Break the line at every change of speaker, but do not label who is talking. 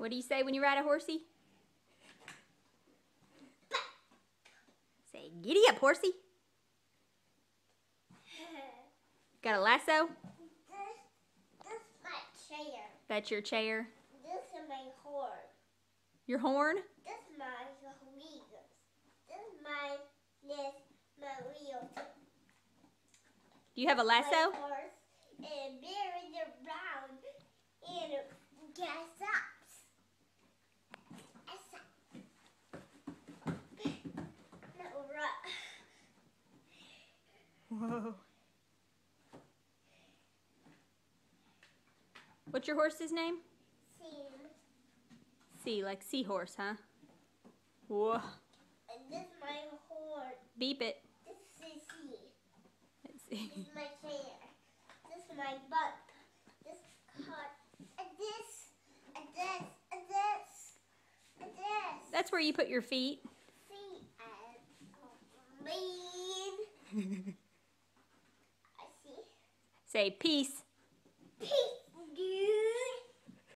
What do you say when you ride a horsey? Say, giddy up, horsey. Got a lasso?
This is my chair.
That's your chair.
This is my horn.
Your horn?
This is my wheels. This is my wheel.
Do you have a lasso?
My horse and bury the round and gas up.
Whoa. What's your horse's name? C, like seahorse, huh? Whoa.
And this is my horn.
Beep it.
This is C.
Let's see.
This is my chair. This is my butt. This cut. And this. And this. And this. And this.
That's where you put your feet.
See and mean. I see.
Say peace.
Peace.